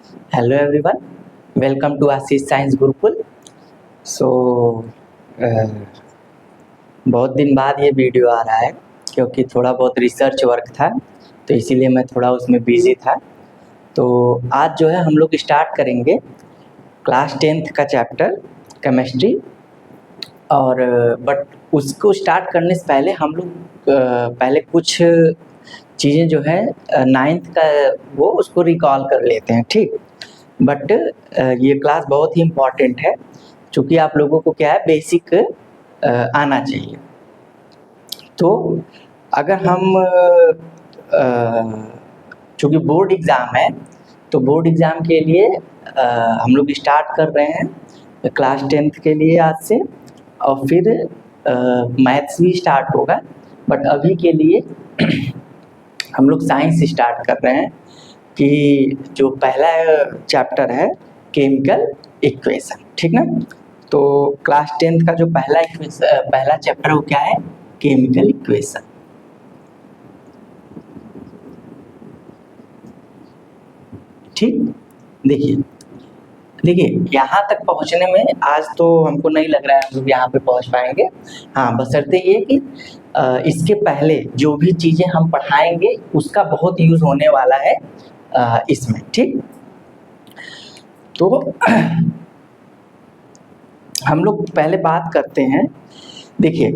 Hello everyone, welcome to Ashish Science Gurukul. सो बहुत दिन बाद ये वीडियो आ रहा है क्योंकि थोड़ा बहुत रिसर्च वर्क था, तो इसीलिए मैं थोड़ा उसमें बिजी था। तो आज जो है हम लोग स्टार्ट करेंगे क्लास 10th का चैप्टर केमिस्ट्री। और बट उसको स्टार्ट करने से पहले हम लोग पहले कुछ चीज़ें जो है 9th का वो उसको रिकॉल कर लेते हैं, ठीक। बट ये क्लास बहुत ही इम्पॉर्टेंट है क्योंकि आप लोगों को क्या है बेसिक आना चाहिए। तो अगर हम चूँकि बोर्ड एग्ज़ाम है तो बोर्ड एग्ज़ाम के लिए हम लोग स्टार्ट कर रहे हैं क्लास 10th के लिए आज से, और फिर मैथ्स भी स्टार्ट होगा। बट अभी के लिए हम लोग साइंस स्टार्ट कर रहे हैं कि जो पहला चैप्टर है केमिकल इक्वेशन, ठीक ना। तो क्लास 10th का जो पहला चैप्टर वो क्या है, केमिकल इक्वेशन। ठीक, देखिए यहाँ तक पहुँचने में आज तो हमको नहीं लग रहा है हम लोग यहाँ पे पहुँच पाएंगे। हाँ, बशर्ते ये कि इसके पहले जो भी चीज़ें हम पढ़ाएंगे उसका बहुत यूज़ होने वाला है इसमें, ठीक। तो हम लोग पहले बात करते हैं। देखिए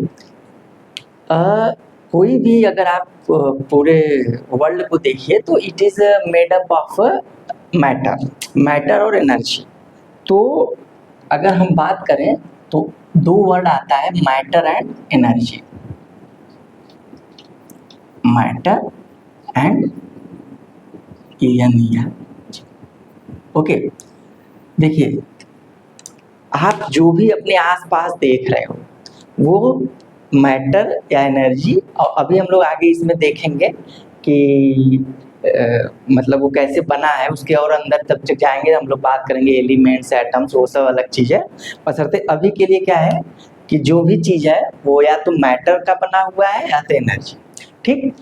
कोई भी अगर आप पूरे वर्ल्ड को देखिए तो it is made up of matter और एनर्जी। तो अगर हम बात करें तो दो वर्ड आता है, matter and energy. Matter and energy, okay. देखिए आप जो भी अपने आसपास देख रहे हो वो मैटर या एनर्जी, और अभी हम लोग आगे इसमें देखेंगे कि मतलब वो कैसे बना है उसके, और अंदर तक जाएंगे हम लोग बात करेंगे एलिमेंट्स, एटम्स, वो सब अलग चीज़ है। बशर्ते अभी के लिए क्या है कि जो भी चीज़ है वो या तो मैटर का बना हुआ है या तो एनर्जी, ठीक।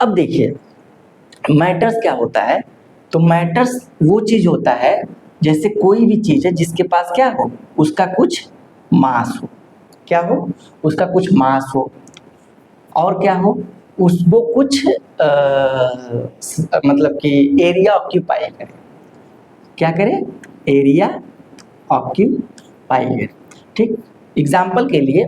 अब देखिए मैटर्स क्या होता है, तो मैटर्स वो चीज़ होता है जैसे कोई भी चीज़ है जिसके पास क्या हो, उसका कुछ मास हो, क्या हो, उसका कुछ मास हो, और क्या हो, उसको कुछ मतलब कि एरिया ऑक्यूपाई करे। क्या करे, एरिया ऑक्यूपाई करे, ठीक। एग्जाम्पल के लिए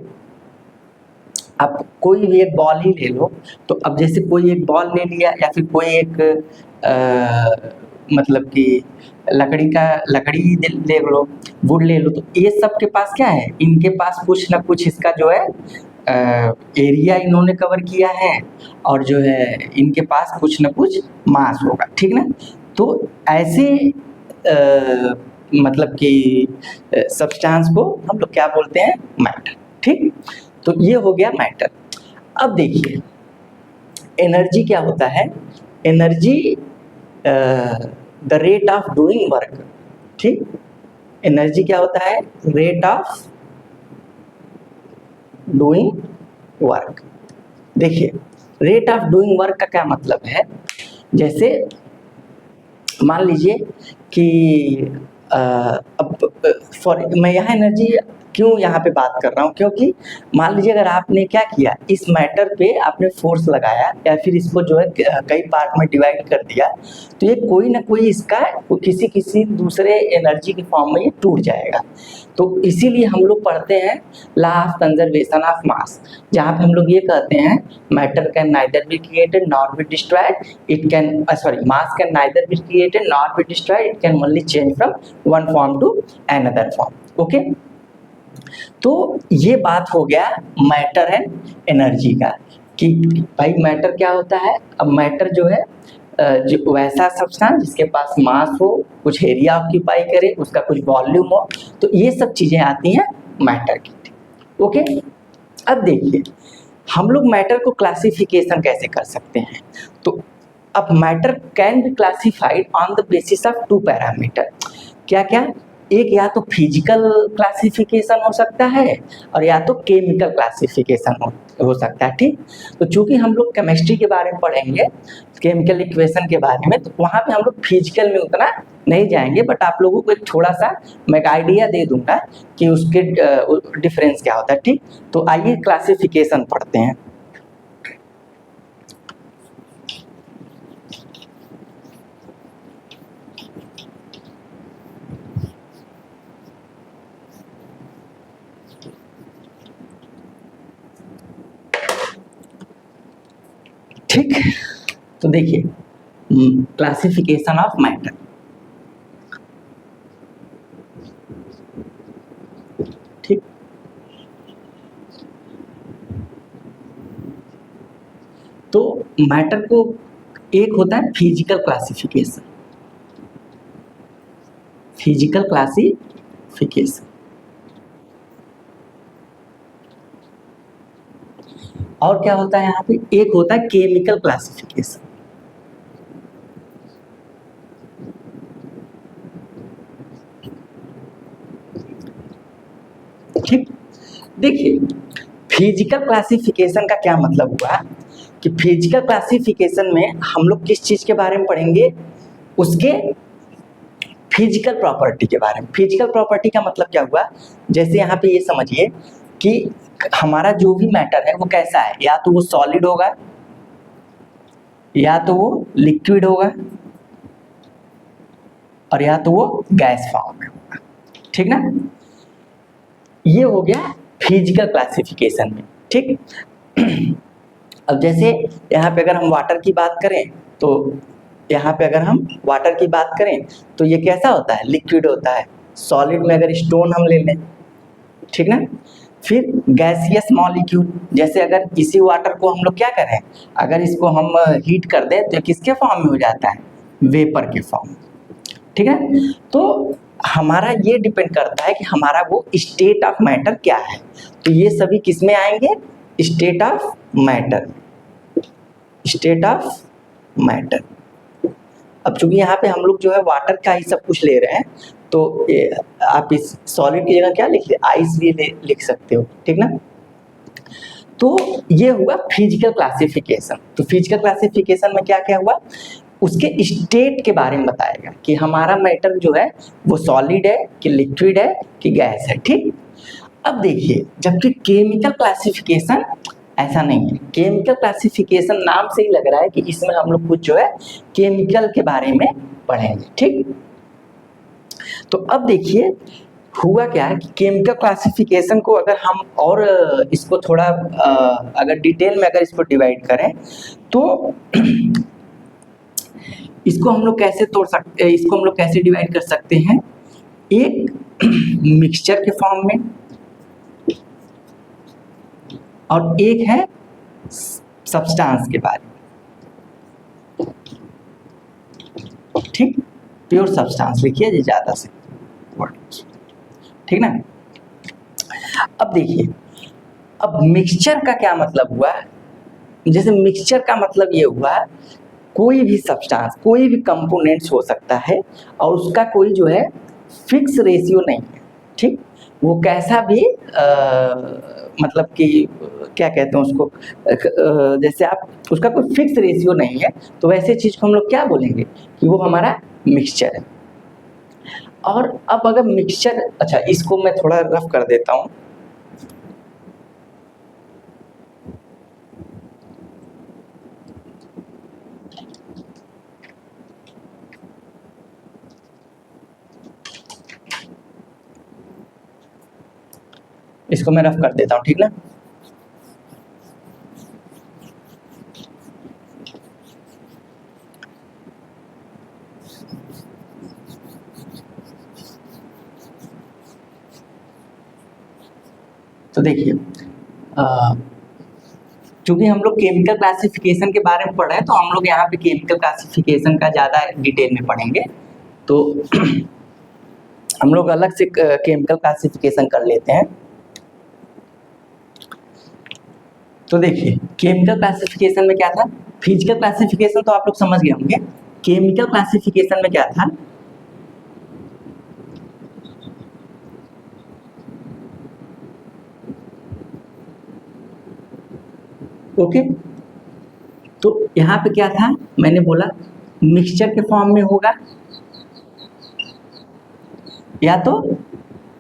आप कोई भी एक बॉल ही ले लो, तो अब जैसे कोई एक बॉल ले लिया या फिर कोई एक मतलब कि लकड़ी ले लो, वुड ले लो, तो ये सब के पास क्या है, इनके पास कुछ ना कुछ इसका जो है एरिया इन्होंने कवर किया है, और जो है इनके पास कुछ ना कुछ मास होगा, ठीक ना। तो ऐसे मतलब कि सब्सटेंस को हम लोग क्या बोलते हैं, मैटर, ठीक। तो ये हो गया मैटर। अब देखिए एनर्जी क्या होता है, energy the rate of doing work, ठीक। एनर्जी क्या होता है, रेट ऑफ डूइंग वर्क। देखिए रेट ऑफ डूइंग वर्क का क्या मतलब है, जैसे मान लीजिए कि अब मैं यहाँ एनर्जी क्यों यहाँ पे बात कर रहा हूँ, क्योंकि मान लीजिए अगर आपने क्या किया, इस मैटर पे आपने फोर्स लगाया या फिर इसको जो है कई पार्ट में डिवाइड कर दिया, तो ये कोई ना कोई इसका किसी दूसरे एनर्जी के फॉर्म में ये टूट जाएगा। तो इसीलिए हम लोग पढ़ते हैं law of conservation of mass, जहाँ पे हम लोग ये कहते हैं matter can neither be created not be destroyed, it can mass can neither be created not be destroyed, it can only change from one form to another form, okay. तो ये बात हो गया मैटर एंड एनर्जी का, कि भाई matter क्या होता है। अब मैटर जो है जो वैसा सब्सटेंस जिसके पास मास हो, कुछ एरिया ऑक्यूपाई करे, उसका कुछ वॉल्यूम हो, तो ये सब चीजें आती हैं मैटर की, ओके। अब देखिए हम लोग मैटर को क्लासिफिकेशन कैसे कर सकते हैं, तो अब matter can be classified on the basis of two parameter. क्या क्या, एक या तो फिजिकल क्लासिफिकेशन हो सकता है और या तो केमिकल क्लासिफिकेशन हो सकता है, ठीक। तो चूंकि हम लोग केमिस्ट्री के बारे में पढ़ेंगे, केमिकल इक्वेशन के बारे में, तो वहाँ पे हम लोग फिजिकल में उतना नहीं जाएंगे, बट आप लोगों को एक थोड़ा सा मैं एक आइडिया दे दूंगा कि उसके डिफरेंस क्या होता है, ठीक। तो आइए क्लासिफिकेशन पढ़ते हैं। ठीक, तो देखिए क्लासिफिकेशन ऑफ मैटर। ठीक, तो मैटर को एक होता है फिजिकल क्लासिफिकेशन, फिजिकल क्लासिफिकेशन, और क्या होता है यहाँ पे, एक होता है केमिकल क्लासिफिकेशन। ठीक, देखिए फिजिकल क्लासिफिकेशन का क्या मतलब हुआ कि फिजिकल क्लासिफिकेशन में हम लोग किस चीज के बारे में पढ़ेंगे, उसके फिजिकल प्रॉपर्टी के बारे में। फिजिकल प्रॉपर्टी का मतलब क्या हुआ, जैसे यहाँ पे ये समझिए कि हमारा जो भी मैटर है वो कैसा है, या तो वो सॉलिड होगा, या तो वो लिक्विड होगा, और या तो वो गैस फॉर्म में होगा, ठीक ना। ये हो गया फिजिकल क्लासिफिकेशन में, ठीक। अब जैसे यहाँ पे अगर हम वाटर की बात करें, तो यहाँ पे अगर हम वाटर की बात करें तो ये कैसा होता है, लिक्विड होता है। सॉलिड में अगर स्टोन हम ले लें, ठीक ना। फिर गैसियस मॉलिक्यूल, जैसे अगर इसी वाटर को हम लोग क्या करें, अगर इसको हम हीट कर दें तो किसके फॉर्म में हो जाता है, वेपर के फॉर्म, ठीक है। तो हमारा ये डिपेंड करता है कि हमारा वो स्टेट ऑफ मैटर क्या है। तो ये सभी किस में आएंगे, state of matter, state of matter. अब चूंकि यहाँ पे हम लोग जो है वाटर का ही सब कुछ ले रहे हैं, तो आप इस सॉलिड की जगह क्या लिख ले, आइस भी लिख सकते हो, ठीक ना। तो ये हुआ फिजिकल क्लासिफिकेशन। तो फिजिकल क्लासिफिकेशन में क्या क्या हुआ, उसके स्टेट के बारे में बताएगा कि हमारा मैटर जो है वो सॉलिड है कि लिक्विड है कि गैस है, ठीक। अब देखिए, जबकि केमिकल क्लासिफिकेशन ऐसा नहीं है। केमिकल क्लासिफिकेशन नाम से ही लग रहा है कि इसमें हम लोग कुछ जो है केमिकल के बारे में पढ़ेंगे, ठीक। तो अब देखिए हुआ क्या है कि केमिकल क्लासिफिकेशन को अगर हम और इसको थोड़ा अगर डिटेल में अगर इसको डिवाइड करें, तो इसको हम लोग कैसे तोड़ सकते, इसको हम लोग कैसे डिवाइड कर सकते हैं, एक मिक्सचर के फॉर्म में और एक है सब्सटेंस के बारे में, ठीक। प्योर सब्सटेंस लिखिए जी ज्यादा से, ठीक ना। अब देखिए, अब मिक्सचर का क्या मतलब हुआ, जैसे मिक्सचर का मतलब ये हुआ कोई भी सब्सटेंस, कोई भी कंपोनेंट्स हो सकता है और उसका कोई जो है फिक्स रेशियो नहीं है, ठीक। वो कैसा भी मतलब कि क्या कहते हैं उसको, जैसे आप उसका कोई फिक्स रेशियो नहीं है, तो वैसे चीज को हम लोग क्या बोलेंगे कि वो हमारा मिक्सचर है। और अब अगर मिक्सचर, अच्छा इसको मैं थोड़ा रफ कर देता हूँ। इसको मैं रफ कर देता हूँ, ठीक ना। तो देखिए चूंकि हम लोग केमिकल क्लासिफिकेशन के बारे में पढ़ रहे हैं, तो हम लोग यहाँ पे केमिकल क्लासिफिकेशन का ज़्यादा डिटेल में पढ़ेंगे। तो हम लोग अलग से केमिकल क्लासिफिकेशन कर लेते हैं। तो देखिए केमिकल क्लासिफिकेशन में क्या था, फिजिकल क्लासिफिकेशन तो आप लोग समझ गए होंगे। केमिकल क्लासिफिकेशन में क्या था, ओके, तो यहाँ पे क्या था, मैंने बोला मिक्सचर के फॉर्म में होगा या तो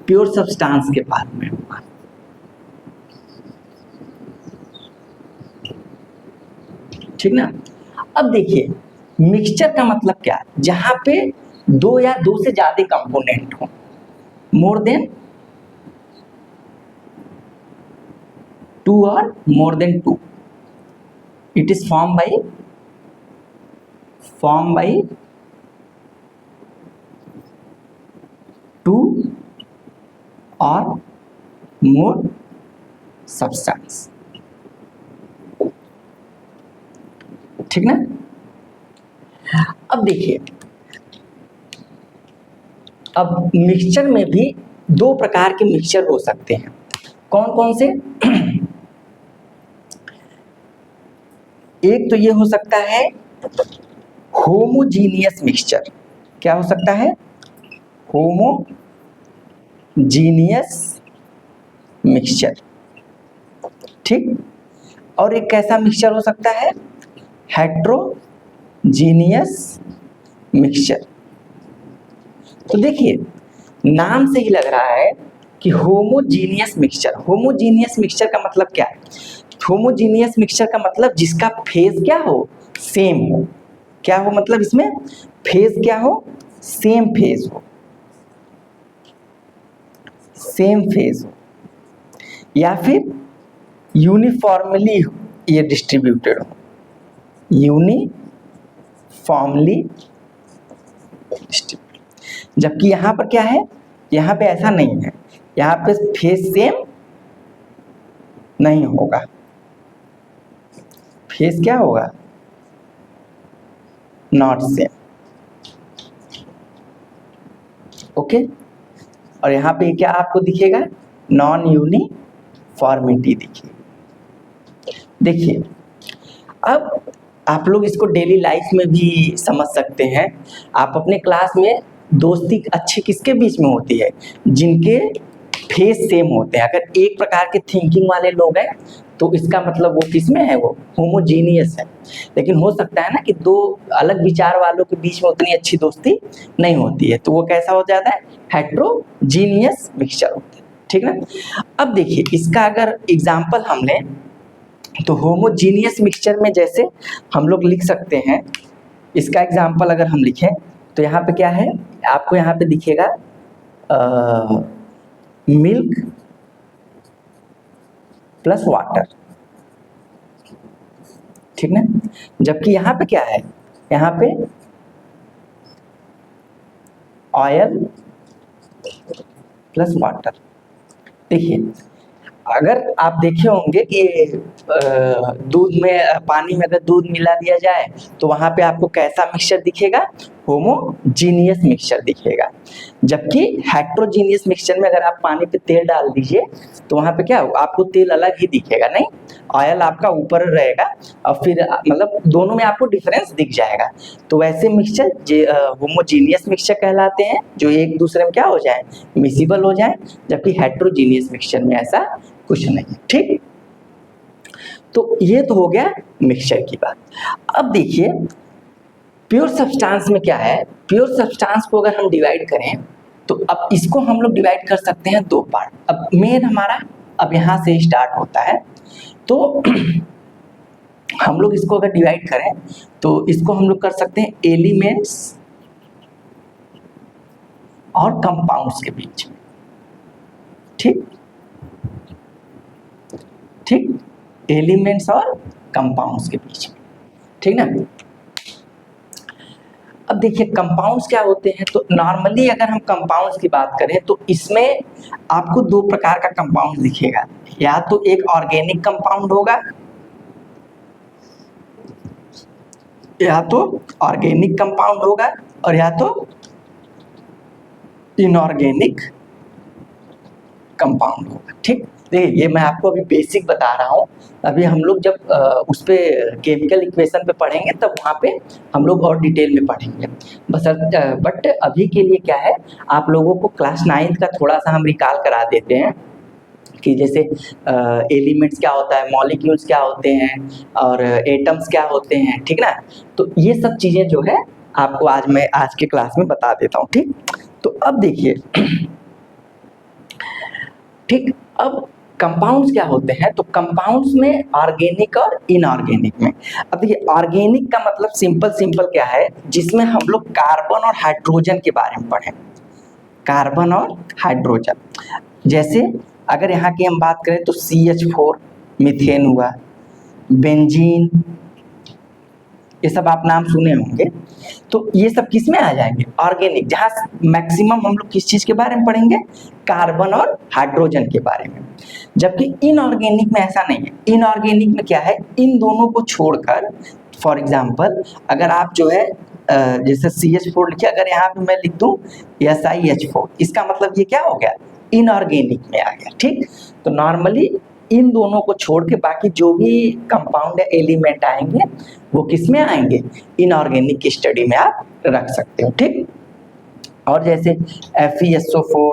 प्योर सब्सटेंस के फॉर्म में होगा। ठीक ना। अब देखिए मिक्सचर का मतलब क्या है, जहां पे दो या दो से ज्यादा कंपोनेंट हो, मोर देन टू और more than two, it is form by two और मोर सब्सटेंस। ठीक ना। अब देखिए, अब मिक्सचर में भी दो प्रकार के मिक्सचर हो सकते हैं। कौन कौन से? एक तो ये हो सकता है होमोजीनियस मिक्सचर। क्या हो सकता है? Homogeneous mixture. ठीक। और एक कैसा मिक्सचर हो सकता है? Heterogeneous mixture. तो देखिए नाम से ही लग रहा है कि होमोजीनियस मिक्सचर। होमोजीनियस मिक्सचर का मतलब क्या है? होमोजीनियस मिक्सचर का मतलब जिसका फेज क्या हो? सेम हो। क्या हो मतलब इसमें? फेज क्या हो? सेम फेज हो, सेम फेज हो, या फिर यूनिफॉर्मली ये डिस्ट्रीब्यूटेड हो, यूनिफॉर्मली डिस्ट्रीब्यूटेड। जबकि यहाँ पर क्या है? यहाँ पे ऐसा नहीं है, यहाँ पे फेज सेम नहीं होगा। फेज क्या होगा? Not same. ओके। और यहाँ पे क्या आपको दिखेगा? नॉन यूनिफॉर्मिटी दिखेगी। देखिए अब आप लोग इसको डेली लाइफ में भी समझ सकते हैं। आप अपने क्लास में दोस्ती अच्छी किसके बीच में होती है? जिनके फेस सेम होते हैं। अगर एक प्रकार के थिंकिंग वाले लोग हैं तो इसका मतलब वो किस में है? वो होमोजीनियस है। लेकिन हो सकता है ना कि दो अलग विचार वालों के बीच में उतनी अच्छी दोस्ती नहीं होती है, तो वो कैसा हो जाता है? हेट्रोजीनियस मिक्सचर होता है। ठीक ना। अब देखिए इसका अगर एग्जाम्पल हम लें तो होमोजीनियस मिक्सचर में जैसे हम लोग लिख सकते हैं, इसका एग्जाम्पल अगर हम लिखें तो यहाँ पे क्या है? आपको यहाँ पे दिखेगा मिल्क प्लस वाटर। ठीक ना। जबकि यहाँ पे क्या है? यहाँ पे ऑयल प्लस वाटर। देखिए अगर आप देखे होंगे कि दूध में, पानी में अगर दूध मिला दिया जाए तो वहां पे आपको कैसा मिक्सचर दिखेगा? होमोजीनियस मिक्सचर दिखेगा। जबकि हेट्रोजीनियस मिक्सचर में अगर आप पानी पे तेल डाल दीजिए तो वहां पे क्या होगा? आपको तेल अलग ही दिखेगा, नहीं, ऑयल आपका ऊपर रहेगा और फिर मतलब दोनों में आपको डिफरेंस दिख जाएगा। तो वैसे मिक्सचर होमोजीनियस मिक्सचर कहलाते हैं, जो एक दूसरे में क्या हो जाए? मिसिबल हो जाए। जबकि हेट्रोजीनियस मिक्सचर में ऐसा कुछ नहीं। ठीक। तो ये तो हो गया मिक्सचर की बात। अब देखिए प्योर सब्सटेंस में क्या है? प्योर सब्सटेंस को अगर हम डिवाइड करें तो अब इसको हम लोग डिवाइड कर सकते हैं दो पार्ट। अब मेन हमारा अब यहाँ से स्टार्ट होता है, तो हम लोग इसको अगर डिवाइड करें तो इसको हम लोग कर सकते हैं एलिमेंट्स और कंपाउंड्स के बीच में। ठीक ठीक, एलिमेंट्स और कंपाउंड्स के बीच में। ठीक ना। अब देखिए कंपाउंड्स क्या होते हैं, तो नॉर्मली अगर हम कंपाउंड्स की बात करें तो इसमें आपको दो प्रकार का कंपाउंड दिखेगा। या तो एक ऑर्गेनिक कंपाउंड होगा, या तो ऑर्गेनिक कंपाउंड होगा, और या तो इनऑर्गेनिक कंपाउंड होगा। ठीक। देखिए ये मैं आपको अभी बेसिक बता रहा हूँ, अभी हम लोग जब उस पे केमिकल इक्वेशन पे पढ़ेंगे तब वहाँ पे हम लोग और डिटेल में पढ़ेंगे। बस बट अभी के लिए क्या है, आप लोगों को क्लास 9th का थोड़ा सा हम रिकॉल करा देते हैं कि जैसे एलिमेंट्स क्या होता है, मॉलिक्यूल्स क्या होते हैं और एटम्स क्या होते हैं, ठीक ना। तो ये सब चीज़ें जो है आपको मैं आज के क्लास में बता देता हूँ, ठीक। तो अब देखिए, ठीक, अब कंपाउंड्स क्या होते हैं, तो कंपाउंड्स में ऑर्गेनिक और इनऑर्गेनिक में। अब देखिए, ऑर्गेनिक का मतलब सिंपल क्या है, जिसमें हम लोग कार्बन और हाइड्रोजन के बारे में पढ़ें, कार्बन और हाइड्रोजन। जैसे अगर यहाँ की हम बात करें तो CH4 मीथेन हुआ, बेंजीन, ये सब आप नाम सुने होंगे। तो ये सब किस में आ जाएंगे, ऑर्गेनिक, जहाँ मैक्सिमम हम लोग किस चीज़ के बारे में पढ़ेंगे, कार्बन और हाइड्रोजन के बारे में। जबकि इनऑर्गेनिक में ऐसा नहीं है। इनऑर्गेनिक में क्या है, इन दोनों को छोड़कर, फॉर एग्जाम्पल अगर आप जो है जैसे CH4 लिखे, अगर यहाँ पे मैं लिख दूँ SiH4, इसका मतलब ये क्या हो गया, इनऑर्गेनिक में आ गया, ठीक। तो नॉर्मली इन दोनों को छोड़ के बाकी जो भी कंपाउंड या एलिमेंट आएंगे वो किस में आएंगे, इनऑर्गेनिक की स्टडी में आप रख सकते हो, ठीक। और जैसे FeSO4,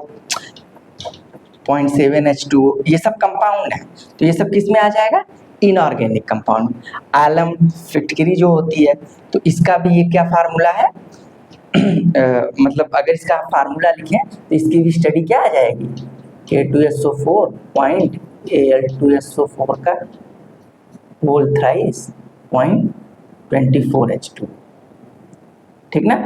0.7H2O, ये सब कंपाउंड है, तो ये सब किस में आ जाएगा, इनऑर्गेनिक कंपाउंड। आलम फिटकरी जो होती है, तो इसका भी ये क्या फार्मूला है, मतलब अगर इसका फार्मूला लिखें तो इसकी भी स्टडी क्या आ जाएगी, K2SO4 पॉइंट Al2SO4 का होल थ्राइस 0.24H2, ठीक ना।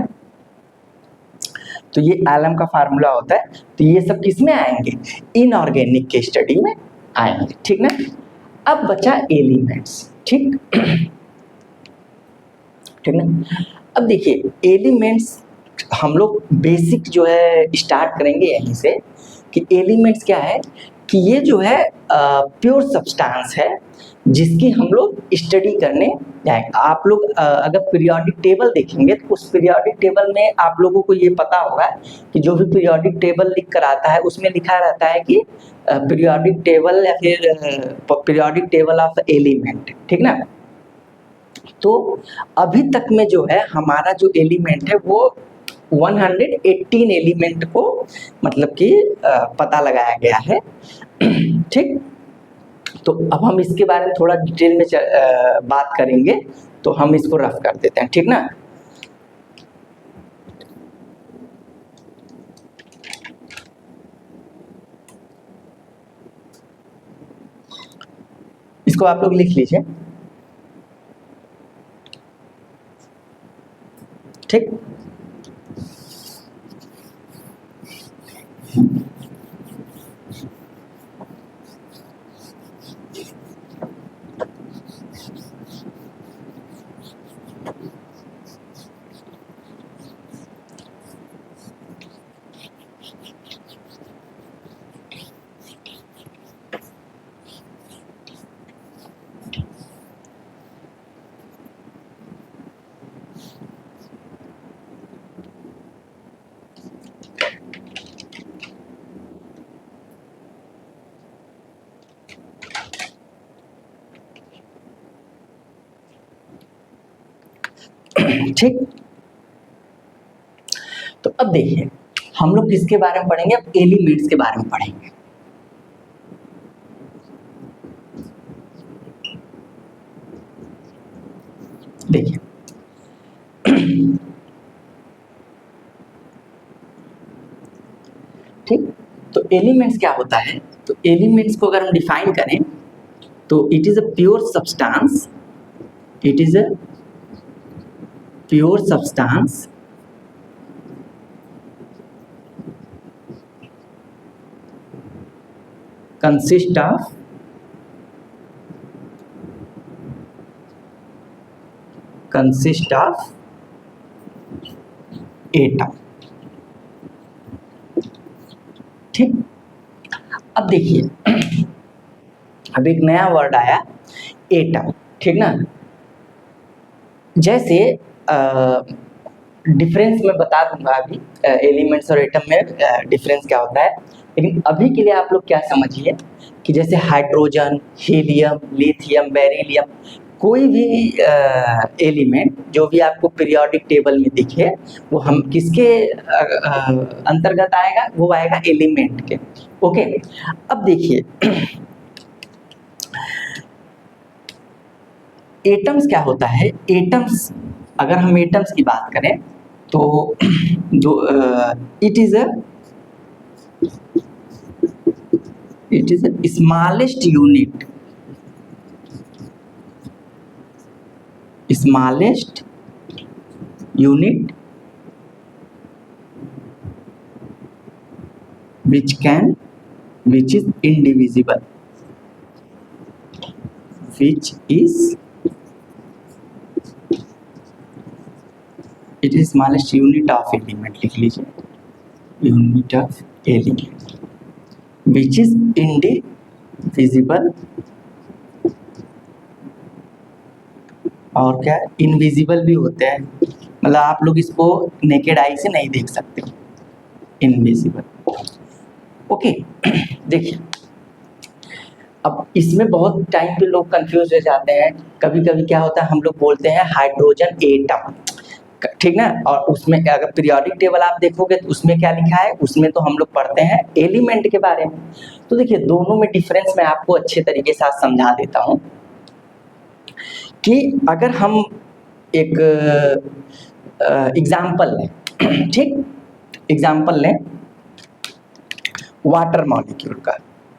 तो ये एलम का फार्मूला होता है। तो ये सब किस में आएंगे, इनऑर्गेनिक के स्टडी में आएंगे, ठीक ना। अब बचा एलिमेंट्स, ठीक, ठीक ना। अब देखिए, एलिमेंट्स हम लोग बेसिक जो है स्टार्ट करेंगे यहीं से, कि एलिमेंट्स क्या है, कि ये जो है प्योर सब्सटेंस है जिसकी हम लोग स्टडी करने जाएंगे। आप लोग अगर पीरियोडिक टेबल देखेंगे तो उस पीरियोडिक टेबल में आप लोगों को ये पता होगा कि जो भी पीरियोडिक टेबल लिख कर आता है उसमें लिखा रहता है कि पीरियोडिक टेबल या फिर पीरियोडिक टेबल ऑफ एलिमेंट, ठीक ना। तो अभी तक में जो है हमारा जो एलिमेंट है वो 118 एलिमेंट को मतलब कि पता लगाया गया है, ठीक। तो अब हम इसके बारे में थोड़ा डिटेल में बात करेंगे, तो हम इसको रफ कर देते हैं, ठीक ना। इसको आप लोग लिख लीजिए, ठीक। ठीक। तो अब देखिए, हम लोग किसके बारे में पढ़ेंगे, अब एलिमेंट्स के बारे में पढ़ेंगे। देखिए, ठीक। तो एलिमेंट्स क्या होता है, तो एलिमेंट्स को अगर हम डिफाइन करें तो it is a pure substance, it is a pure substance consist of atom, ठीक। अब देखिए, अब एक नया वर्ड आया, एटम, ठीक ना। जैसे डिफरेंस मैं बता दूंगा अभी, एलिमेंट्स और एटम में डिफरेंस क्या होता है, लेकिन अभी के लिए आप लोग क्या समझिए कि जैसे हाइड्रोजन, हीलियम, लिथियम, बेरिलियम, कोई भी एलिमेंट जो भी आपको पीरियोडिक टेबल में दिखे वो हम किसके अंतर्गत आएगा, वो आएगा एलिमेंट के। ओके, अब देखिए एटम्स क्या होता है। एटम्स, अगर हम एटम्स की बात करें तो जो it is a smallest unit, smallest unit which is indivisible, which is it is smallest unit of element, लिख लीजिए, unit of element which is indivisible, और क्या इनविजिबल भी होते हैं, मतलब आप लोग इसको नेकेड आई से नहीं देख सकते, इनविजिबल। ओके देखिए, अब इसमें बहुत टाइम पे लोग कंफ्यूज हो जाते हैं। कभी कभी क्या होता है, हम लोग बोलते हैं हाइड्रोजन एटम, ठीक ना, और उसमें अगर पीरियोडिक टेबल आप देखोगे तो उसमें क्या लिखा है, उसमें तो हम लोग पढ़ते हैं एलिमेंट के बारे में। तो देखिए दोनों में डिफरेंस मैं आपको अच्छे तरीके से आज समझा देता हूँ कि अगर हम एक एग्जाम्पल लें, ठीक, एग्जाम्पल लें वाटर मॉलिक्यूल का।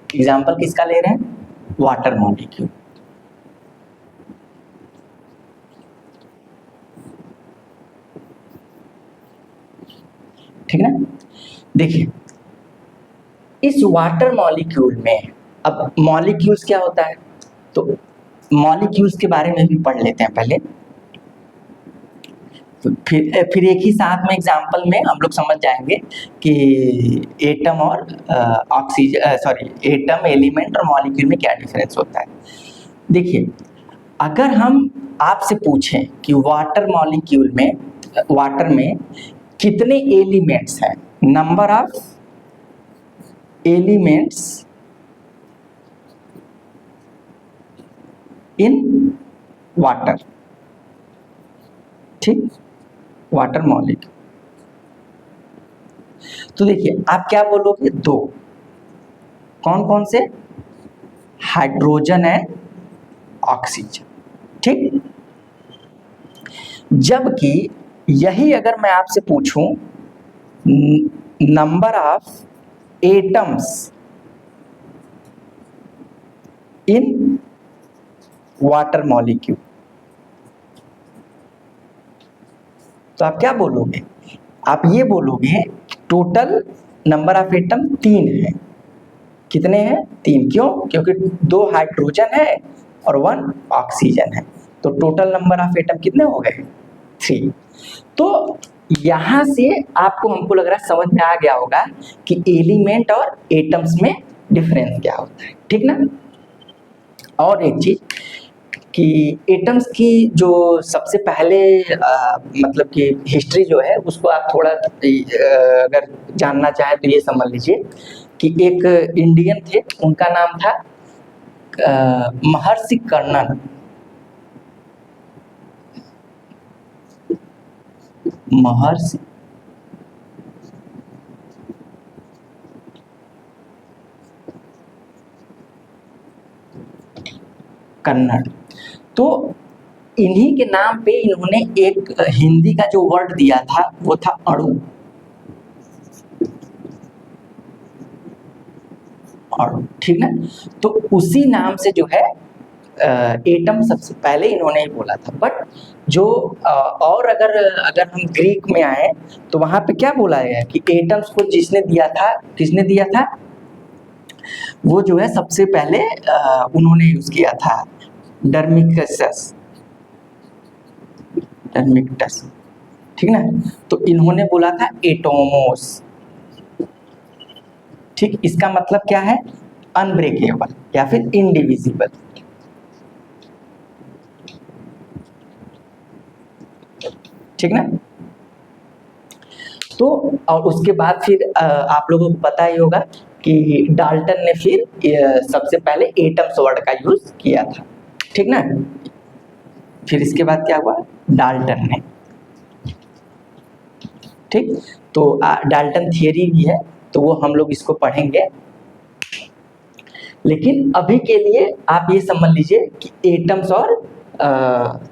एग्जाम्पल किसका ले रहे हैं, वाटर मॉलिक्यूल। ठीक ना, देखिए इस वाटर मॉलिक्यूल में, अब मॉलिक्यूल्स क्या होता है, तो मॉलिक्यूल्स के बारे में भी पढ़ लेते हैं पहले, फिर एक ही साथ में एग्जाम्पल में हम लोग समझ जाएंगे कि एटम और एटम, एलिमेंट और मॉलिक्यूल में क्या डिफरेंस होता है। देखिए अगर हम आपसे पूछें कि वाटर मॉलिक्यूल में, वाटर में कितने एलिमेंट्स हैं, number of elements in water, ठीक, वाटर मॉलिक्यूल, तो देखिए आप क्या बोलोगे, दो। कौन कौन से, हाइड्रोजन एंड ऑक्सीजन, ठीक। जबकि यही अगर मैं आपसे पूछूं number of atoms in water molecule, तो आप क्या बोलोगे, आप ये बोलोगे टोटल नंबर ऑफ एटम 3 है। कितने हैं, 3, क्यों, क्योंकि 2 हाइड्रोजन है और 1 ऑक्सीजन है, तो टोटल नंबर ऑफ एटम कितने हो गए, 3। तो यहां से आपको, हमको लग रहा है समझ में आ गया होगा कि एलिमेंट और एटम्स में डिफरेंस क्या होता है, ठीक ना। और एक चीज कि एटम्स की जो सबसे पहले मतलब कि हिस्ट्री जो है उसको आप थोड़ा अगर जानना चाहें तो ये समझ लीजिए कि एक इंडियन थे, उनका नाम था महर्षि कर्णन। महर्षि कन्नड़। तो इन्हीं के नाम पे इन्होंने एक हिंदी का जो वर्ड दिया था वो था अणु, अणु, ठीक ना। तो उसी नाम से जो है एटम सबसे पहले इन्होंने ही बोला था। बट जो और अगर हम ग्रीक में आए तो वहां पे क्या बोला गया कि एटम्स को जिसने दिया था, किसने दिया था, वो जो है सबसे पहले उन्होंने यूज किया था डर्मिकस, ठीक ना। तो इन्होंने बोला था एटोमोस, ठीक। इसका मतलब क्या है, अनब्रेकेबल या फिर इंडिविजिबल, ठीक ना। तो और उसके बाद फिर आप लोगों को पता ही होगा कि डाल्टन ने फिर सबसे पहले एटम्स वर्ड का यूज किया था, ठीक ना। फिर इसके बाद क्या हुआ, डाल्टन ने, ठीक। तो डाल्टन थियरी भी है, तो वो हम लोग इसको पढ़ेंगे। लेकिन अभी के लिए आप ये समझ लीजिए कि एटम्स और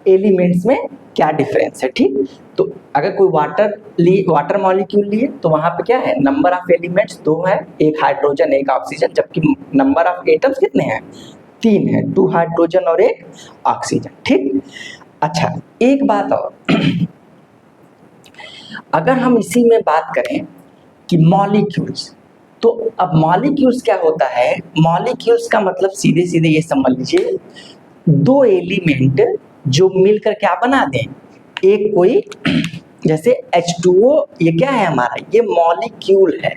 एलिमेंट्स में क्या डिफरेंस है, ठीक। तो अगर कोई वाटर मॉलिक्यूल लिए तो वहां पे क्या है, नंबर ऑफ एलिमेंट्स 2 है, एक हाइड्रोजन एक ऑक्सीजन, जबकि नंबर ऑफ एटम्स कितने हैं, 3 है, 2 हाइड्रोजन और 1 ऑक्सीजन, ठीक। अच्छा, एक बात और अगर हम इसी में बात करें कि मॉलिक्यूल्स, तो अब मॉलिक्यूल्स क्या होता है, मॉलिक्यूल्स का मतलब सीधे सीधे ये समझ लीजिए 2 एलिमेंट जो मिलकर क्या बना दें, एक कोई जैसे H2O, ये क्या है हमारा, ये मॉलिक्यूल है,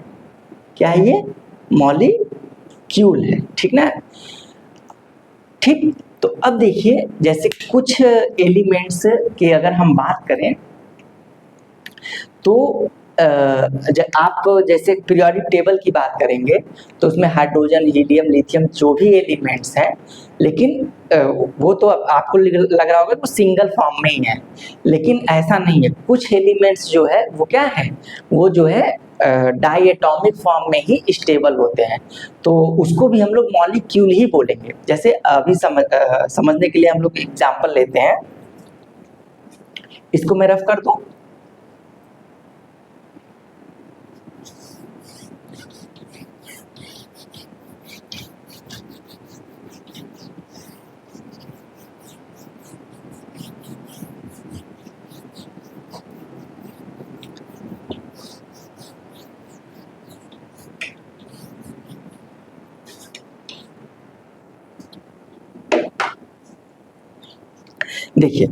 क्या है ये, मॉलिक्यूल है, ठीक ना, ठीक। तो अब देखिए जैसे कुछ एलिमेंट्स के अगर हम बात करें तो आप जैसे पीरियोडिक टेबल की बात करेंगे तो उसमें हाइड्रोजन, हीलियम, लिथियम जो भी एलिमेंट्स हैं, लेकिन वो तो आपको लग रहा होगा वो सिंगल फॉर्म में ही है, लेकिन ऐसा नहीं है। कुछ एलिमेंट्स जो है वो क्या है, वो जो है डाई एटॉमिक फॉर्म में ही स्टेबल होते हैं, तो उसको भी हम लोग मॉलिक्यूल ही बोलेंगे। जैसे अभी समझने के लिए हम लोग एग्जाम्पल लेते हैं, इसको मैं रफ कर दूं। देखिए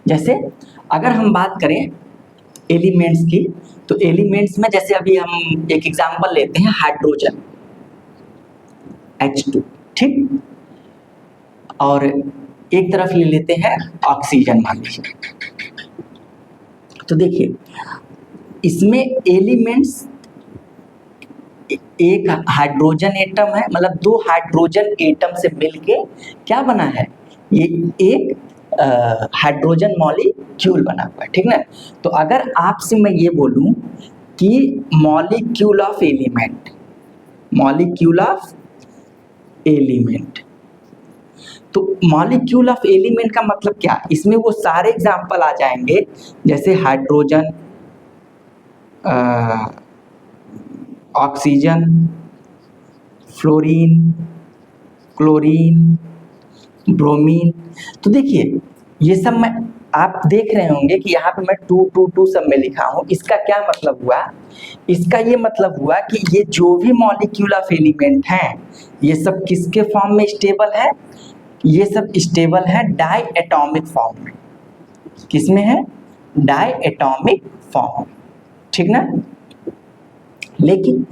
जैसे अगर हम बात करें एलिमेंट्स की, तो एलिमेंट्स में जैसे अभी हम एक एग्जांपल लेते हैं, हाइड्रोजन H2, ठीक, और एक तरफ ले लेते हैं ऑक्सीजन मान लीजिए। तो देखिए इसमें एलिमेंट्स, एक हाइड्रोजन एटम है, मतलब 2 हाइड्रोजन एटम से मिलके क्या बना है, ये एक हाइड्रोजन मॉलिक्यूल बना हुआ है, ठीक ना। तो अगर आपसे मैं ये बोलूं कि molecule of element, molecule of element, तो मॉलिक्यूल ऑफ एलिमेंट का मतलब क्या, इसमें वो सारे एग्जाम्पल आ जाएंगे, जैसे hydrogen, oxygen, fluorine, chlorine, bromine. तो देखिए ये सब मैं, आप देख रहे होंगे कि यहाँ पे मैं 2 2 2 सब में लिखा हूँ। इसका क्या मतलब हुआ, इसका ये मतलब हुआ कि ये जो भी मॉलिक्यूल ऑफ एलिमेंट हैं, ये सब किसके फॉर्म में स्टेबल है, ये सब स्टेबल है डाई एटॉमिक फॉर्म में। किस में है, डाई एटॉमिक फॉर्म, ठीक ना। लेकिन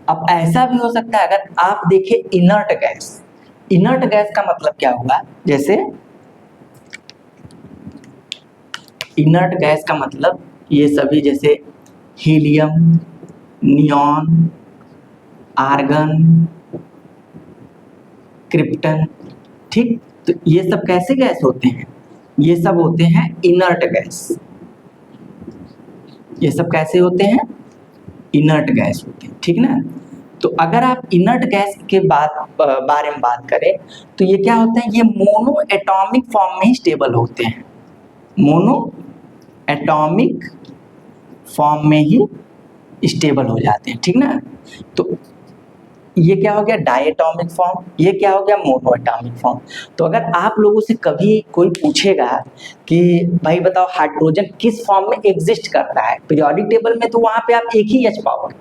अब ऐसा भी हो सकता है, अगर आप देखें इनर्ट गैस, इनर्ट गैस का मतलब क्या हुआ, जैसे इनर्ट गैस का मतलब ये सभी, जैसे हीलियम, नियॉन, आर्गन, क्रिप्टन, ठीक। तो ये सब कैसे गैस होते हैं, ये सब होते हैं इनर्ट गैस। ये सब कैसे होते हैं, इनर्ट गैस होते हैं, ठीक ना। तो अगर आप इनर्ट गैस के बारे में बात करें तो ये क्या होते हैं, ये मोनो एटॉमिक फॉर्म में ही स्टेबल होते हैं, मोनो एटॉमिक फॉर्म में ही स्टेबल हो जाते हैं, ठीक ना। तो ये क्या हो गया, डायटोमिक फॉर्म, ये क्या हो गया, मोनोएटॉमिक फॉर्म। तो अगर आप लोगों से कभी कोई पूछेगा कि भाई बताओ हाइड्रोजन किस फॉर्म में एग्जिस्ट करता है पीरियोडिक टेबल में, तो वहां पे आप एक ही H पाओगे,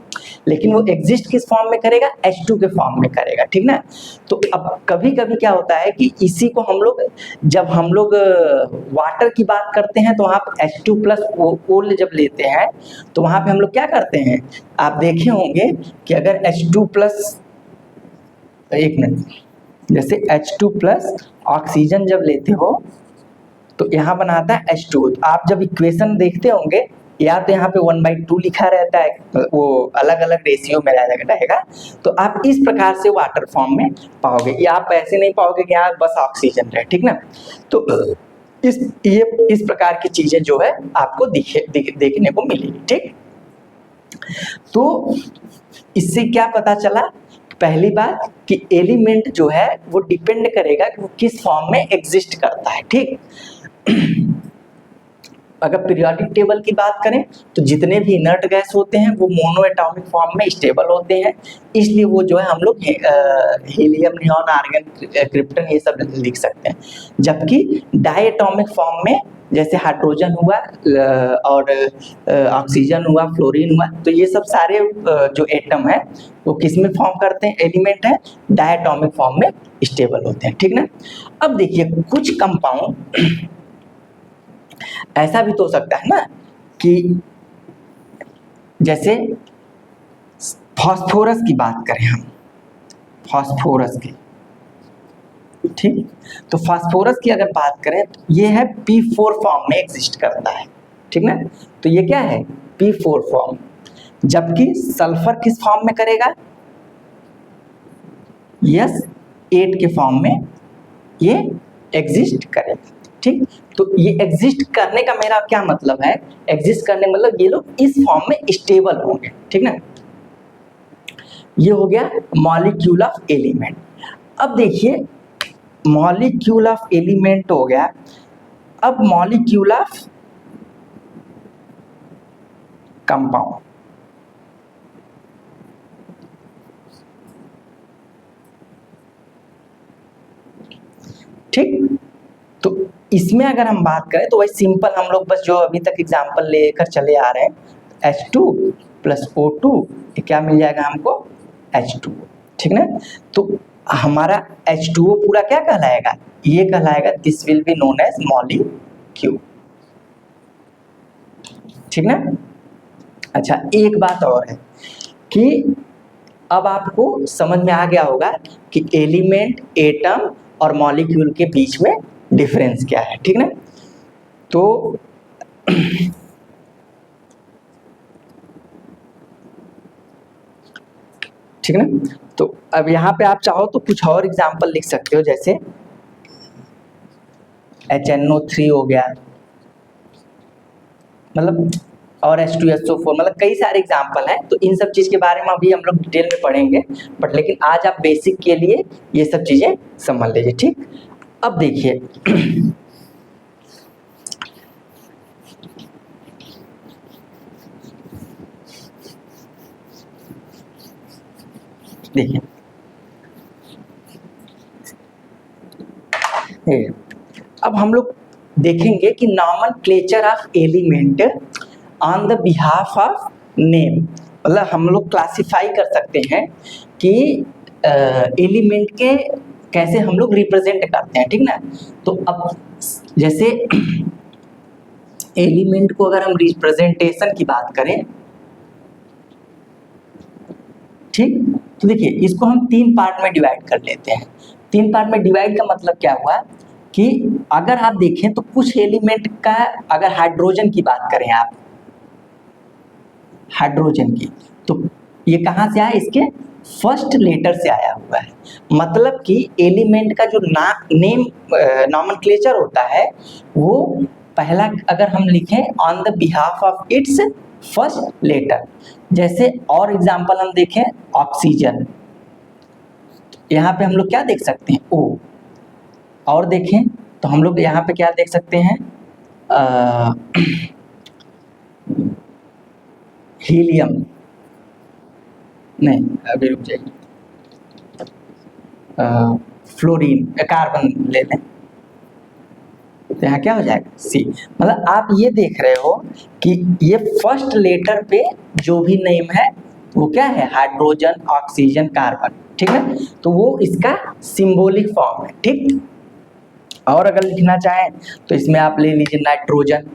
लेकिन वो एग्जिस्ट किस फॉर्म में करेगा, H2 के फॉर्म में करेगा, ठीक ना। तो अब कभी कभी क्या होता है कि इसी को हम लोग, जब हम लोग वाटर की बात करते हैं तो वहाँ पे H2 प्लस ओल जब लेते हैं तो वहाँ पे हम लोग क्या करते हैं, आप देखे होंगे कि अगर H2 प्लस, एक मिनट, जैसे H2 प्लस ऑक्सीजन जब लेते हो तो यहाँ बनाता है H2। आप जब इक्वेशन देखते होंगे या तो यहाँ पे 1/2 लिखा रहता है, वो अलग अलग रेशियो में रहेगा, तो आप इस प्रकार से वाटर फॉर्म में पाओगे, या आप ऐसे नहीं पाओगे कि यहाँ बस ऑक्सीजन रहे, ठीक ना। तो इस प्रकार की चीजें जो है आपको देखने को मिलेगी, ठीक। तो इससे क्या पता चला, पहली बात कि एलिमेंट जो है वो डिपेंड करेगा कि वो किस फॉर्म में एग्जिस्ट करता है, ठीक। अगर पीरियोडिक टेबल की बात करें तो जितने भी इनर्ट गैस होते हैं वो मोनो एटॉमिक फॉर्म में स्टेबल होते हैं, इसलिए वो जो है हम लोग हीलियम, नियॉन, आर्गन, क्रिप्टन ये सब लिख सकते हैं। जबकि डाई एटॉमिक फॉर्म में जैसे हाइड्रोजन हुआ और ऑक्सीजन हुआ, फ्लोरीन हुआ, तो ये सब सारे जो एटम है वो किस में फॉर्म करते हैं, एलिमेंट है डाई एटॉमिक फॉर्म में स्टेबल होते हैं, ठीक ना। अब देखिए कुछ कंपाउंड ऐसा भी तो हो सकता है ना कि जैसे फास्फोरस की बात करें हम, फास्फोरस की, ठीक। तो फास्फोरस की अगर बात करें तो ये है P4 फॉर्म में एग्जिस्ट करता है, ठीक ना। तो ये क्या है, P4 फॉर्म। जबकि सल्फर किस फॉर्म में करेगा, यस 8 के फॉर्म में ये एग्जिस्ट करेगा, ठीक। तो ये एग्जिस्ट करने का मेरा क्या मतलब है, एग्जिस्ट करने मतलब ये लोग इस फॉर्म में स्टेबल होंगे, ठीक ना। ये हो गया मॉलिक्यूल ऑफ एलिमेंट। अब देखिए मॉलिक्यूल ऑफ एलिमेंट हो गया, अब मॉलिक्यूल ऑफ कंपाउंड, ठीक। तो इसमें अगर हम बात करें तो वही सिंपल हम लोग बस जो अभी तक एग्जांपल लेकर चले आ रहे हैं, H2 + O2 ये क्या मिल जाएगा हमको, H2, ठीक ना। तो हमारा H2O पूरा क्या कहलाएगा, ये कहलाएगा this will be known as molecule, ठीक ना। अच्छा एक बात और है कि अब आपको समझ में आ गया होगा कि एलिमेंट, एटम और मॉलिक्यूल के बीच में डिफरेंस क्या है, ठीक ना। तो ठीक ना। तो अब यहाँ पे आप चाहो तो कुछ और एग्जांपल लिख सकते हो, जैसे HNO3 हो गया, मतलब और H2SO4, मतलब कई सारे एग्जांपल हैं। तो इन सब चीज के बारे में अभी हम लोग डिटेल में पढ़ेंगे, बट लेकिन आज आप बेसिक के लिए ये सब चीजें समझ लीजिए, ठीक। अब देखिए देखिए अब हम लोग देखेंगे कि nomenclature of element on the behalf of name, मतलब हम लोग क्लासिफाई कर सकते हैं कि एलिमेंट के कैसे हम लोग रिप्रेजेंट करते हैं, ठीक ना। तो अब जैसे एलिमेंट को अगर हम रिप्रेजेंटेशन की बात करें, ठीक, तो देखिए इसको हम 3 पार्ट में डिवाइड कर लेते हैं। 3 पार्ट में डिवाइड का मतलब क्या हुआ कि अगर आप देखें तो कुछ एलिमेंट का, अगर हाइड्रोजन की बात करें आप, हाइड्रोजन की, तो ये कहाँ से आया, इसके फर्स्ट लेटर से आया हुआ है। मतलब कि एलिमेंट का जो नेम नॉमेनक्लेचर होता है वो पहला अगर हम लिखें on the behalf of its first letter, जैसे और एग्जांपल हम देखें ऑक्सीजन, यहाँ पे हम लोग क्या देख सकते हैं, ओ। और देखें तो हम लोग यहाँ पे क्या देख सकते हैं, हीलियम, नहीं अभी रुक जाइए, फ्लोरीन, कार्बन ले लें, तो यहाँ क्या हो जाएगा, सी। मतलब आप ये देख रहे हो कि ये फर्स्ट लेटर पे जो भी नेम है वो क्या है, हाइड्रोजन, ऑक्सीजन, कार्बन, ठीक है। तो वो इसका सिंबॉलिक फॉर्म है, ठीक। और अगर लिखना चाहें तो इसमें आप ले लीजिए नाइट्रोजन,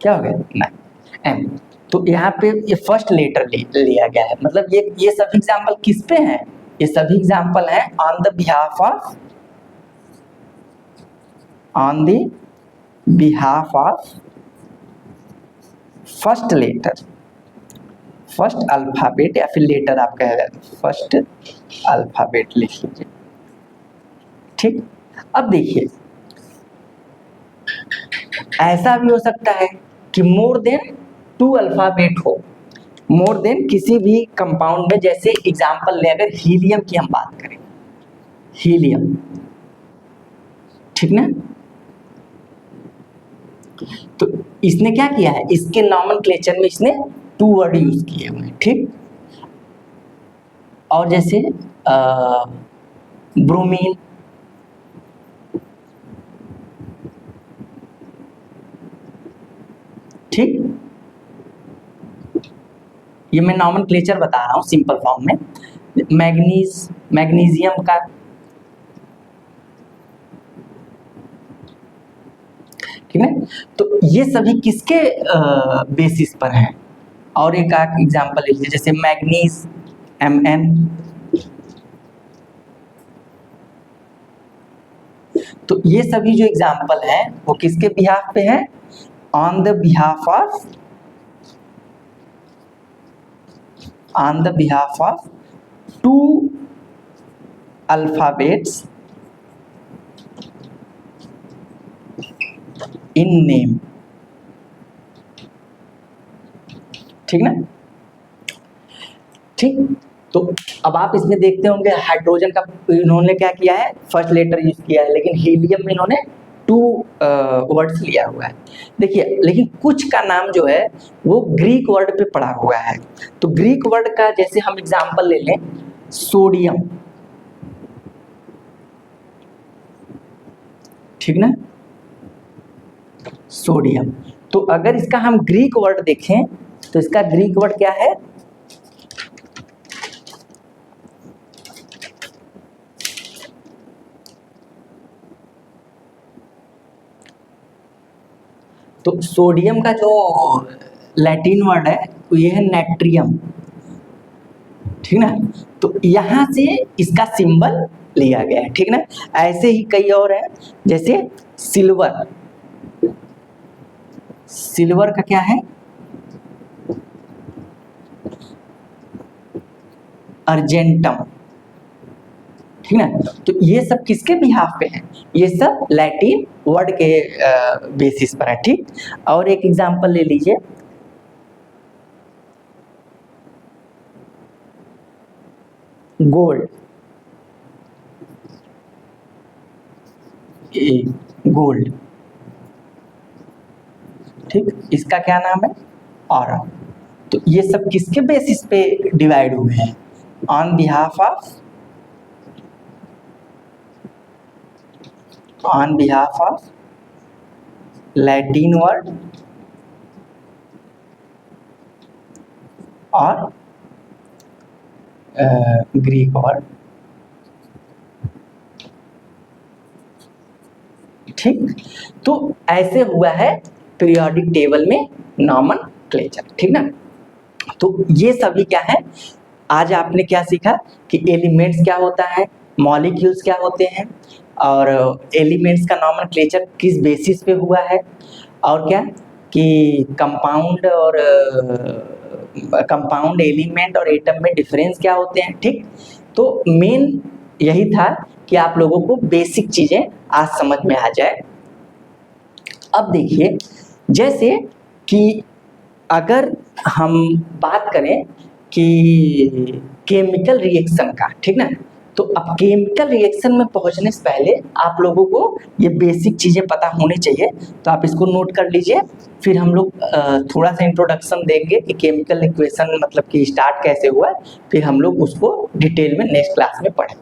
क्या हो गया ना, एम। तो यहाँ पे ये फर्स्ट लेटर लिया गया है, मतलब ये सभी एग्जाम्पल किस पे हैं, ये सभी एग्जाम्पल हैं on the behalf of on the behalf of first letter, first alphabet या फिर लेटर आप कह रहे हैं, फर्स्ट अल्फाबेट लिख लीजिए। ठीक, अब देखिए ऐसा भी हो सकता है कि मोर देन 2 अल्फाबेट हो, मोर देन किसी भी कंपाउंड में, जैसे एग्जांपल ले अगर हीलियम की हम बात करें, हीलियम, ठीक ना, तो इसने क्या किया है, इसके नॉमेनक्लेचर में इसने 2 वर्ड यूज किए हुए हैं। ठीक, और जैसे ब्रोमीन, ठीक, ये मैं नॉमेनक्लेचर बता रहा हूँ सिंपल फॉर्म में। मैग्नीशियम का, ठीक है, तो ये सभी किसके बेसिस पर हैं। और एक एग्जांपल लीजिए, जैसे मैग्नीज, Mn, तो ये सभी जो एग्जांपल हैं वो किसके बिहाफ पे हैं, on the behalf of 2 alphabets in name. ठीक ना, ठीक, तो अब आप इसमें देखते होंगे हाइड्रोजन का इन्होंने क्या किया है, फर्स्ट लेटर यूज किया है, लेकिन हीलियम में इन्होंने 2 वर्ड्स लिया हुआ है। देखिए लेकिन कुछ का नाम जो है वो ग्रीक वर्ड पे पड़ा हुआ है, तो ग्रीक वर्ड का जैसे हम एग्जांपल ले लें, सोडियम, ठीक ना, सोडियम, तो अगर इसका हम ग्रीक वर्ड देखें तो इसका ग्रीक वर्ड क्या है, तो सोडियम का जो लैटिन वर्ड है तो ये है नेट्रियम, ठीक ना, तो यहां से इसका सिंबल लिया गया है। ठीक ना, ऐसे ही कई और है, जैसे सिल्वर, सिल्वर का क्या है, अर्जेंटम, ठीक ना, तो ये सब किसके बिहाफ पे हैं, ये सब लैटिन वर्ड के बेसिस पर है। ठीक, और एक एग्जांपल ले लीजिए, गोल्ड, गोल्ड, ठीक, इसका क्या नाम है, ऑरा, तो ये सब किसके बेसिस पे डिवाइड हुए हैं, on behalf of Latin word और ग्रीक वर्ड। ठीक, तो ऐसे हुआ है पीरियोडिक टेबल में नॉमेनक्लेचर। ठीक ना, तो ये सभी क्या है, आज आपने क्या सीखा कि एलिमेंट्स क्या होता है, मॉलिक्यूल्स क्या होते हैं, और एलिमेंट्स का नॉमेनक्लेचर किस बेसिस पे हुआ है, और क्या कि कंपाउंड और कंपाउंड, एलिमेंट और एटम में डिफरेंस क्या होते हैं। ठीक, तो मेन यही था कि आप लोगों को बेसिक चीजें आज समझ में आ जाए। अब देखिए जैसे कि अगर हम बात करें कि केमिकल रिएक्शन का, ठीक ना, तो अब केमिकल रिएक्शन में पहुंचने से पहले आप लोगों को ये बेसिक चीजें पता होनी चाहिए, तो आप इसको नोट कर लीजिए। फिर हम लोग थोड़ा सा इंट्रोडक्शन देंगे कि केमिकल इक्वेशन मतलब कि स्टार्ट कैसे हुआ, फिर हम लोग उसको डिटेल में नेक्स्ट क्लास में पढ़ें।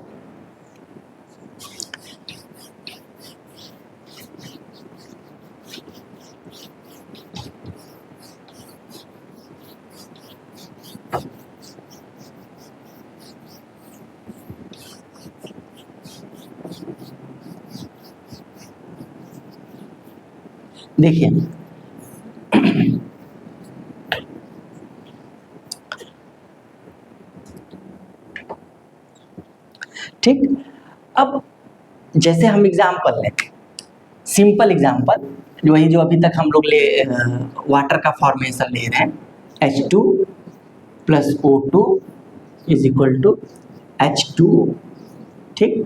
देखिए ठीक, अब जैसे हम एग्जांपल लें, सिंपल एग्जांपल वही जो अभी तक हम लोग वाटर का फॉर्मेशन ले रहे हैं, H2 plus O2 is equal to H2O। ठीक,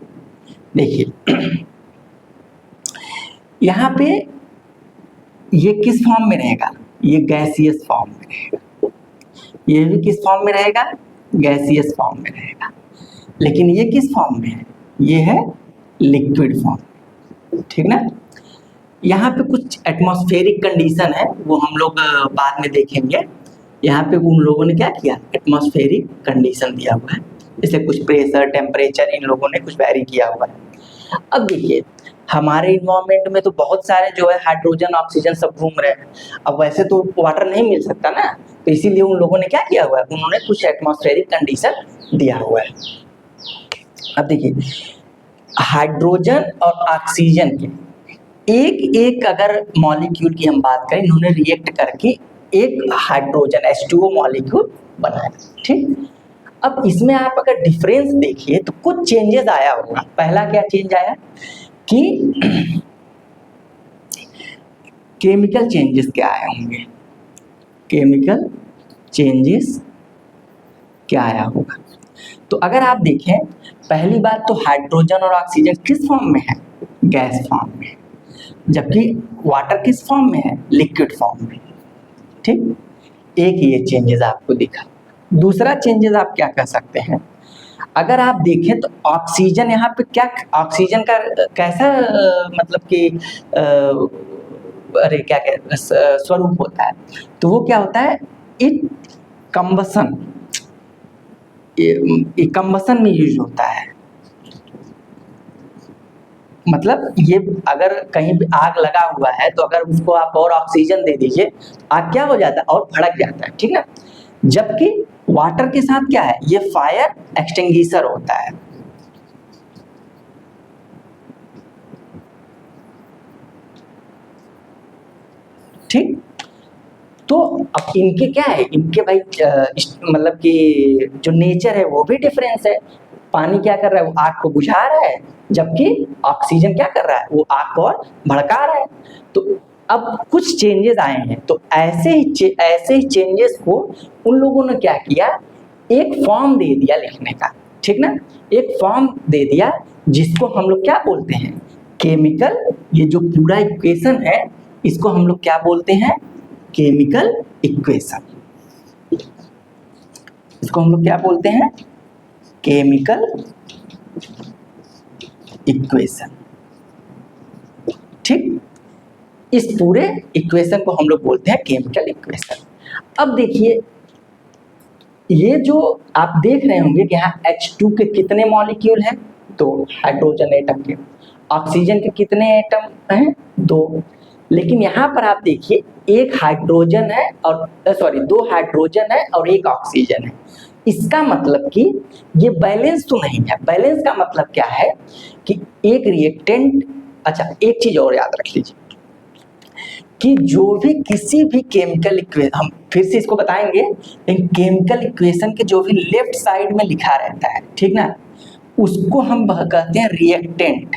देखिए यहाँ पे ये किस फॉर्म में रहेगा, ये गैसियस फॉर्म में रहेगा, ये भी किस फॉर्म में रहेगा, गैसियस फॉर्म में रहेगा। लेकिन ये किस फॉर्म में है, ये है लिक्विड फॉर्म। ठीक ना। यहाँ पे कुछ एटमॉस्फेरिक कंडीशन है, वो हम लोग बाद में देखेंगे। यहाँ पे उन लोगों ने क्या किया, एटमॉस्फेरिक कंडीशन दिया हुआ है, इसलिए कुछ प्रेशर टेम्परेचर इन लोगों ने कुछ वैरी किया हुआ है। अब देखिए हमारे इन्वायरमेंट में तो बहुत सारे जो है हाइड्रोजन ऑक्सीजन सब घूम रहे हैं। अब वैसे तो वाटर नहीं मिल सकता ना, तो इसीलिए उन लोगों ने क्या किया हुआ है, उन्होंने कुछ एटमॉस्फेरिक कंडीशन दिया हुआ है। अब देखिए हाइड्रोजन और ऑक्सीजन के एक एक अगर मॉलिक्यूल की हम बात करें, इन्होंने रिएक्ट करके एक हाइड्रोजन H2O मॉलिक्यूल बनाया। ठीक, अब इसमें आप अगर डिफरेंस देखिए तो कुछ चेंजेस आया होगा। पहला क्या चेंज आया कि केमिकल चेंजेस क्या आए होंगे, केमिकल चेंजेस क्या आया होगा। तो अगर आप देखें पहली बात तो हाइड्रोजन और ऑक्सीजन किस फॉर्म में है, गैस फॉर्म में, जबकि वाटर किस फॉर्म में है, लिक्विड फॉर्म में। ठीक, एक ये चेंजेस आपको दिखा। दूसरा चेंजेस आप क्या कह सकते हैं, अगर आप देखें तो ऑक्सीजन यहाँ पे क्या, ऑक्सीजन का कैसा मतलब कि अरे क्या स्वरूप होता है, तो वो क्या होता है, इट कंबसन, कंबसन में यूज होता है। मतलब ये अगर कहीं भी आग लगा हुआ है तो अगर उसको आप और ऑक्सीजन दे दीजिए, आग क्या हो जाता है, और भड़क जाता है। ठीक ना। जबकि वाटर के साथ क्या है, ये फायर एक्सटिंग्विशर होता है। ठीक, तो अब इनके क्या है, इनके भाई मतलब कि जो नेचर है वो भी डिफरेंस है। पानी क्या कर रहा है, वो आग को बुझा रहा है, जबकि ऑक्सीजन क्या कर रहा है, वो आग को और भड़का रहा है। तो अब कुछ चेंजेस आए हैं, तो ऐसे ही चेंजेस को उन लोगों ने क्या किया, एक फॉर्म दे दिया लिखने का। ठीक ना, एक फॉर्म दे दिया जिसको हम लोग क्या बोलते हैं, केमिकल। ये जो पूरा इक्वेशन है इसको हम लोग क्या बोलते हैं, केमिकल इक्वेशन। इसको हम लोग क्या बोलते हैं, केमिकल इक्वेशन। ठीक, इस पूरे इक्वेशन को हम लोग बोलते हैं केमिकल इक्वेशन। अब देखिए ये जो आप देख रहे होंगे कि यहाँ H2 के कितने मॉलिक्यूल हैं, 2 हाइड्रोजन एटम के, ऑक्सीजन के कितने एटम हैं, 2। लेकिन यहाँ पर आप देखिए एक हाइड्रोजन है और 2 हाइड्रोजन है और 1 ऑक्सीजन है। इसका मतलब कि ये बैलेंस तो नहीं है। बैलेंस का मतलब क्या है कि एक रिएक्टेंट, अच्छा एक चीज और याद रख लीजिए कि जो भी किसी भी केमिकल इक्वेशन, हम फिर से इसको बताएंगे, लेकिन केमिकल इक्वेशन के जो भी लेफ्ट साइड में लिखा रहता है, ठीक ना, उसको हम कहते हैं रिएक्टेंट।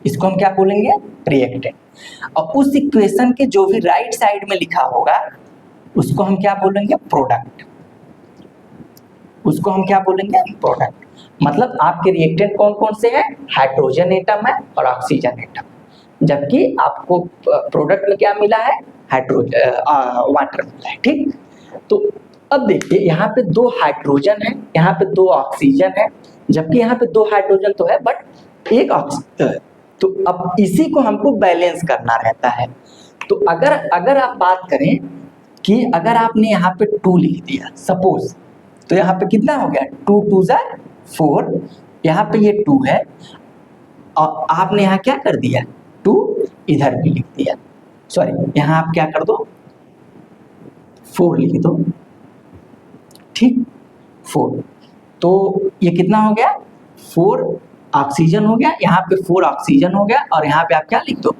इसको हम क्या बोलेंगे, रिएक्टेंट। और उस इक्वेशन के जो भी राइट साइड में लिखा होगा उसको हम क्या बोलेंगे, प्रोडक्ट। उसको हम क्या बोलेंगे, प्रोडक्ट। मतलब आपके रिएक्टेंट कौन कौन से हैं, हाइड्रोजन एटम है और ऑक्सीजन एटम, जबकि आपको प्रोडक्ट में क्या मिला है, वाटर मिला है। ठीक, तो अब देखिए यहाँ पे 2 हाइड्रोजन है, यहाँ पे 2 ऑक्सीजन है, जबकि यहाँ पे 2 हाइड्रोजन तो है बट 1 ऑक्सीजन। तो अब इसी को हमको बैलेंस करना रहता है। तो अगर आप बात करें कि अगर आपने यहाँ पे 2 लिख दिया सपोज, तो यहाँ पे कितना हो गया, 2 2 4, यहाँ पे ये 2 है और आपने यहाँ क्या कर दिया, 2 इधर भी लिख दिया, सॉरी यहाँ आप क्या कर दो, 4 लिख दो। ठीक, 4, तो ये कितना हो गया, 4 ऑक्सीजन हो गया, यहाँ पे 4 ऑक्सीजन हो गया और यहाँ पे आप क्या लिख दो,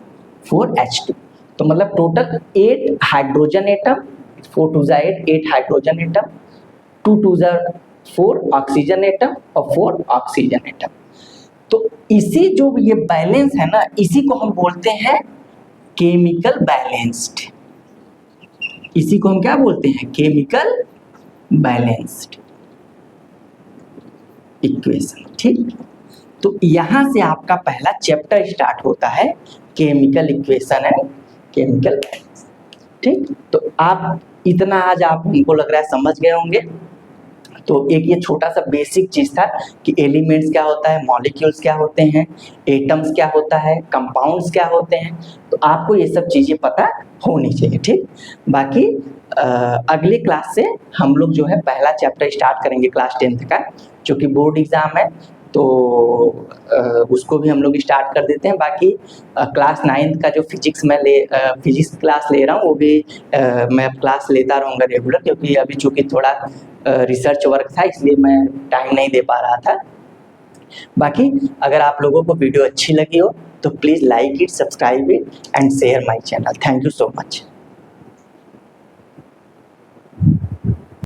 4H2। तो मतलब total 8 hydrogen atom, 4 2 8 hydrogen atom, 2 2 4 oxygen atom और 4 ऑक्सीजन एटम। तो इसी जो ये बैलेंस है ना, इसी को हम बोलते हैं केमिकल बैलेंस्ड। इसी को हम क्या बोलते हैं? Chemical balanced equation. ठीक, तो यहां से आपका पहला चैप्टर स्टार्ट होता है, chemical equation and chemical balance. ठीक, तो आप इतना आज आप हमको लग रहा है समझ गए होंगे। तो एक ये छोटा सा बेसिक चीज था कि एलिमेंट्स क्या होता है, मॉलिक्यूल्स क्या होते हैं, एटम्स क्या होता है, कंपाउंड्स क्या होते हैं, तो आपको ये सब चीजें पता होनी चाहिए। ठीक, बाकी अगले क्लास से हम लोग जो है पहला चैप्टर स्टार्ट करेंगे क्लास 10th का, जो कि बोर्ड एग्जाम है, तो उसको भी हम लोग स्टार्ट कर देते हैं। बाकी क्लास 9th का जो फिजिक्स क्लास ले रहा हूँ, वो भी मैं क्लास लेता रहूँगा रेगुलर, क्योंकि अभी चूँकि थोड़ा रिसर्च वर्क था, इसलिए मैं टाइम नहीं दे पा रहा था। बाकी अगर आप लोगों को वीडियो अच्छी लगी हो तो please like it, subscribe it and share my channel. Thank you so much.